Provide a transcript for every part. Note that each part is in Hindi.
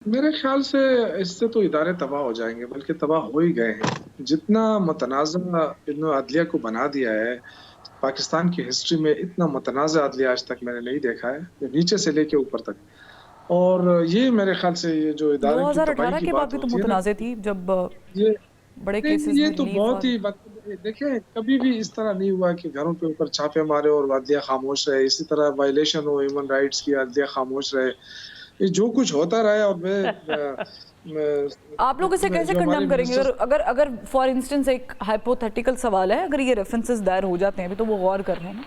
मेरे ख्याल से इससे तो इदारे तबाह हो जाएँगे, बल्कि तबाह हो ही गए हैं। जितना मुतनाज़ा इन्होंने अदलिया को बना दिया है, पाकिस्तान की हिस्ट्री में इतना मुतनाज़ा अदलिया आज तक मैंने नहीं देखा है, नीचे से लेके ऊपर तक। और ये मेरे ख्याल से ये जो इदारे की तबाही 2018 की के बाद बात भी तो होती है ना, मुतनाज़े थी जब ये बड़े नहीं, केसेस ये में तो रिलीफ बहुत और ही देखें, कभी भी इस तरह नहीं हुआ कि घरों के ऊपर छापे मारे और अदलिया खामोश रहे। इसी तरह वायलेशन हो ह्यूमन राइट्स की, अदलिया खामोश रहे। ये जो कुछ होता रहा है और आप लोग इसे मैं कैसे जो हमारे कंडेम करेंगे? मिनिस्टर्स, अगर अगर फॉर इंस्टेंस एक हाइपोथेटिकल सवाल है, अगर ये रेफरेंसेस दायर हो जाते हैं अभी, तो वो गौर कर रहे हैं ना?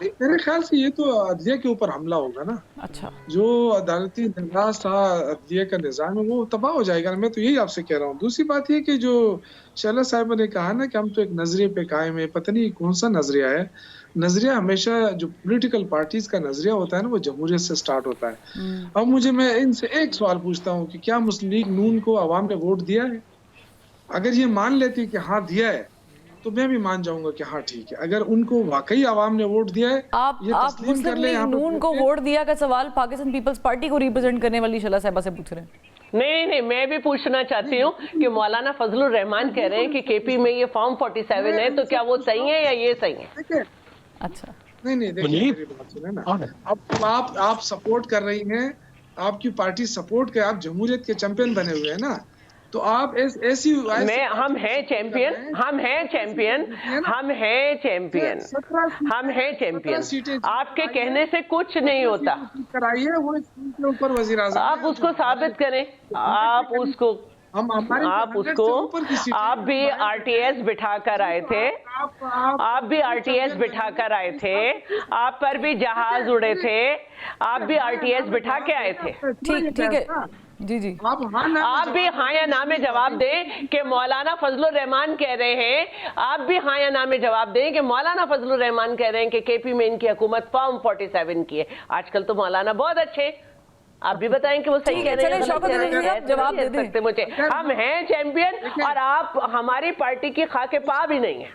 मेरे ख्याल से ये तो अदलिया के ऊपर हमला होगा ना। अच्छा। जो अदालती निज़ाम था, अदलिया का निज़ाम है, वो तबाह हो जाएगा। मैं तो यही आपसे कह रहा हूँ। दूसरी बात ये कि जो शहला साहिबा ने कहा ना कि हम तो एक नज़रिए पे कायम हैं, पता नहीं कौन-सा नज़रिया है। नज़रिया हमेशा जो पॉलिटिकल पार्टीज़ का नज़रिया होता है ना, वो जमहूरियत से स्टार्ट होता है। अब मैं इनसे एक सवाल पूछता हूँ कि क्या मुस्लिम लीग नून को अवाम ने वोट दिया है? अगर ये मान लेती कि हाँ दिया है, तो मैं भी मान जाऊँगा कि हाँ ठीक है। अगर उनको वाक़ई अवाम ने वोट दिया है, ये आप तस्लीम कर मुस्लिम लें लीग यहाँ पे नून बैठ को के। वोट दिया का सवाल पाकिस्तान पीपल्स पार्टी को रिप्रेजेंट करने वाली शहला साहिबा से पूछ रहे हैं? नहीं नहीं, मैं भी पूछना चाहती हूँ कि मौलाना फजलुर रहमान कह रहे हैं कि केपी में ये फॉर्म 47 है, तो क्या वो सही है या ये सही है? देखिए, अच्छा। नहीं देखिए, मेरी बात सुने ना। अब आप सपोर्ट कर रही हैं, आपकी पार्टी सपोर्ट कर, आप जमहूरियत के चैंपियन बने हुए हैं ना, तो आप ऐसी मैं हम हैं चैंपियन, हम हैं चैंपियन, हम हैं चैंपियन, हम हैं चैंपियन। आपके कहने से कुछ नहीं होता। कराइए, वो स्कूल के ऊपर वज़ीर-आज़म आप उसको साबित करें, आप उसको आप भी आरटीएस बिठा कर आए थे, आप भी आरटीएस बिठा कर आए थे, आप पर भी जहाज उड़े थे, आप भी आरटीएस बिठा के आए थे। ठीक है जी जी। आप भी हाँ या ना में जवाब दें कि मौलाना फजलुर रहमान कह रहे हैं, आप भी हाँ या ना में जवाब दें कि मौलाना फजलुर रहमान कह रहे हैं कि केपी में इनकी हुकूमत फॉर्म 47 की है। आजकल तो मौलाना बहुत अच्छे, आप भी बताएं कि वो सही कह रहे हैं। जवाब दे सकते मुझे, हम हैं चैंपियन और आप हमारी पार्टी की खाके पा भी नहीं है।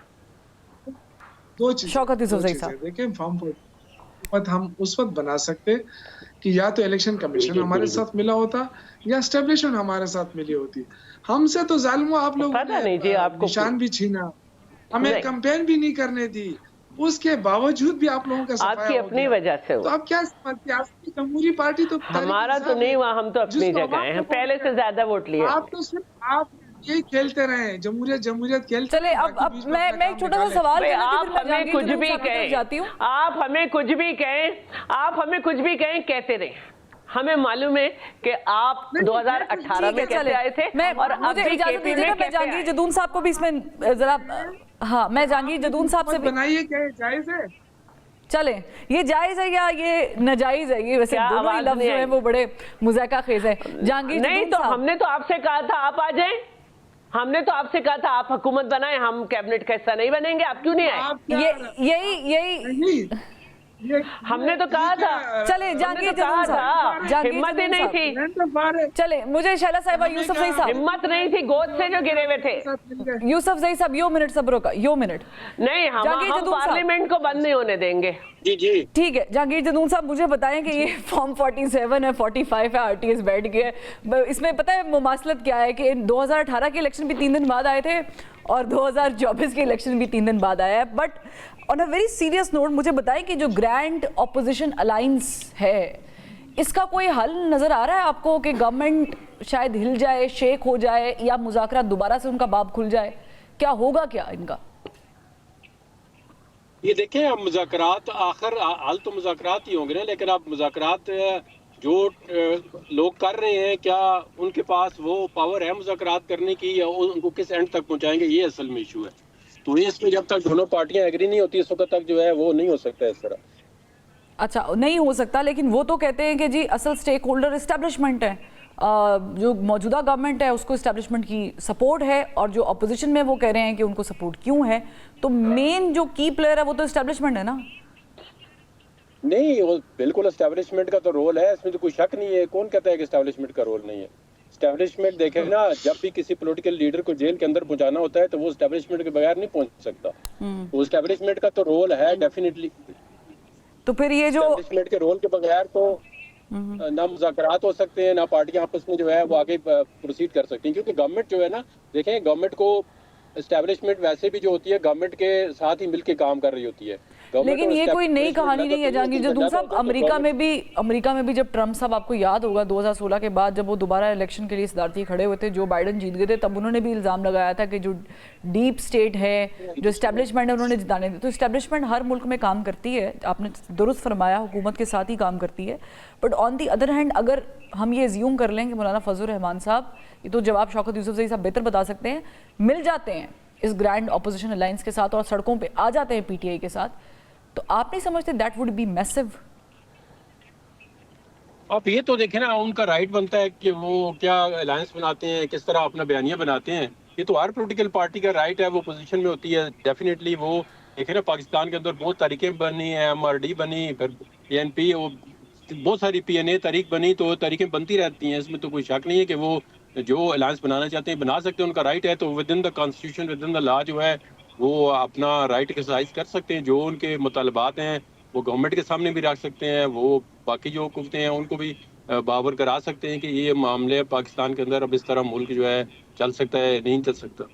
दो चीजें देखें, फॉर्म पर हम उस वक्त बना सकते कि या तो इलेक्शन कमीशन हमारे साथ मिला होता या एस्टेब्लिशमेंट हमारे साथ मिली होती। हमसे तो जालिमों आप लोगों ने निशान भी छीना, हमें कैंपेन भी नहीं करने दी, उसके बावजूद भी आप लोगों का सफाया आपकी अपनी वजह से। तो आप क्या समझते हैं? आपकी जमहूरी पार्टी तो हमारा तो नहीं हुआ, हम तो अपनी जगह हैं, पहले से ज्यादा वोट लिए। आप तो सिर्फ आप यही खेलते रहे, जमहूरियत खेलते। चले अब मैं एक छोटा सा सवाल, आप हमें कुछ भी कहें, आप हमें कुछ भी कहें, आप हमें कुछ भी कहें, कहते रहे। हमें मालूम है कि आप 2018 में कैसे आए थे और अब भी केपी में मैं जहांगीर जदून साहब को भी इसमें जरा, हाँ मैं जहांगीर जदून साहब से बनाइए, क्या जायज है? चले, ये जायज है या ये नाजायज है? ये वैसे दोनों ही लफ्ज जो है वो बड़े मुज़ाहिका खेज है। जहांगीर नहीं, तो हमने तो आपसे कहा था आप आ जाएं, हमने तो आपसे कहा था आप हुकूमत बनाएं, हम कैबिनेट का हिस्सा नहीं बनेंगे। आप क्यों नहीं आए? यही हमने तो कहा था। चले जहांगीर जदून साहब, हिम्मत ही नहीं थी। चले, मुझे शहला साहिबा, यूसुफ ज़ई साहब, हिम्मत नहीं थी, गोद से जो गिरे हुए थे। यूसुफ ज़ई साहब, यो मिनट सब्र का, यो मिनट। नहीं, हम पार्लियामेंट को बंद नहीं होने देंगे। जी ठीक है। जहांगीर जदून साहब, मुझे बताएं कि ये फॉर्म 47 है, 45 है, आरटीएस बैठ गया है, इसमें पता है मुमासलत क्या है कि 2018 के इलेक्शन भी 3 दिन बाद आए थे और 2024 के इलेक्शन भी 3 दिन बाद आया है। But on a very serious note, मुझे बताएं कि जो ग्रैंड ऑपोजिशन अलायंस है, इसका कोई हल नजर आ रहा है आपको कि गवर्नमेंट शायद हिल जाए, शेक हो जाए, या मुज़ाकरात दोबारा से उनका बाब खुल जाए? क्या होगा क्या इनका? ये देखें, अब मुज़ाकरात आखिर हाल तो मुज़ाकरात ही होंगे ना, लेकिन अब मुज़ाकरात जो लोग कर रहे हैं, क्या उनके पास वो पावर है मुज़ाकरात करने की, या उनको किस एंड तक पहुंचाएंगे, ये असल में इशू है। तो इसमें जब तक दोनों पार्टियां एग्री नहीं होती, इस वक्त तक जो है वो नहीं हो सकता इस तरह। अच्छा, नहीं हो सकता, लेकिन वो तो कहते हैं कि जी असल स्टेक होल्डर इस्टेब्लिशमेंट है, जो मौजूदा गवर्नमेंट है उसको इस्टेब्लिशमेंट की सपोर्ट है, और जो अपोजिशन में वो कह रहे हैं कि उनको सपोर्ट क्यों है। तो मेन जो की प्लेयर है वो तो इस्टेब्लिशमेंट है ना? नहीं, वो बिल्कुल एस्टेब्लिशमेंट का तो रोल है, इसमें तो कोई शक नहीं है। कौन कहता है कि एस्टेब्लिशमेंट का रोल नहीं है? एस्टेब्लिशमेंट देखें ना, जब भी किसी पॉलिटिकल लीडर को जेल के अंदर पहुंचाना होता है तो वो एस्टेब्लिशमेंट के बगैर नहीं पहुंच सकता। वो एस्टेब्लिशमेंट का तो रोल है डेफिनेटली। तो फिर ये जो एस्टेब्लिशमेंट के रोल के बगैर तो ना मुज़ाकरात हो सकते हैं, ना पार्टियां आपस में जो है वो आगे प्रोसीड कर सकती हैं, क्योंकि गवर्नमेंट जो है ना, देखें गवर्नमेंट को एस्टेब्लिशमेंट वैसे भी जो होती है गवर्नमेंट के साथ ही मिलकर काम कर रही होती है। लेकिन ये कोई नई कहानी नहीं है जहांगीर जदून साहब। अमेरिका में भी जब ट्रम्प साहब, आपको याद होगा 2016 के बाद जब वो दोबारा इलेक्शन के लिए सदारती खड़े हुए थे, जो बाइडन जीत गए थे, तब उन्होंने भी इल्ज़ाम लगाया था कि जो डीप स्टेट है, जो इस्टेब्लिशमेंट है, उन्होंने जिताने दी। तो इस्टेब्लिशमेंट हर मुल्क में काम करती है, आपने दुरुस्त फरमाया, हुकूमत के साथ ही काम करती है। But on the other hand अगर हम ये एज्यूम कर लें कि मौलाना फजलुर रहमान साहब, ये तो जवाब शौकत यूसुफजई साहब बेहतर बता सकते हैं, मिल जाते हैं इस ग्रैंड अपोजिशन अलायंस के साथ और सड़कों पे आ जाते हैं पीटीआई के साथ, तो आप नहीं समझते दैट वुड बी मैसिव? आप ये तो देखें ना, उनका राइट बनता है कि वो क्या अलायंस बनाते हैं, किस तरह अपना बयानिया बनाते हैं। ये तो हर पॉलिटिकल पार्टी का राइट है, वो पोजीशन में होती है। डेफिनेटली वो देखें ना, पाकिस्तान के अंदर बहुत तारीखें बनी हैं, MRD बनी, फिर PNP, वो बहुत सारी PNA तारीख बनी, तो तारीखें बनती रहती हैं। इसमें तो कोई शक नहीं है कि वो जो अलायंस बनाना चाहते हैं बना सकते हैं, उनका राइट है। तो with in the constitution, with in the law जो है वो अपना राइट एक्सरसाइज कर सकते हैं। जो उनके मुतालबात हैं वो गवर्नमेंट के सामने भी रख सकते हैं, वो बाकी जो कुव्वतें हैं उनको भी बावर करा सकते हैं कि ये मामले पाकिस्तान के अंदर अब इस तरह मुल्क जो है चल सकता है, नहीं चल सकता।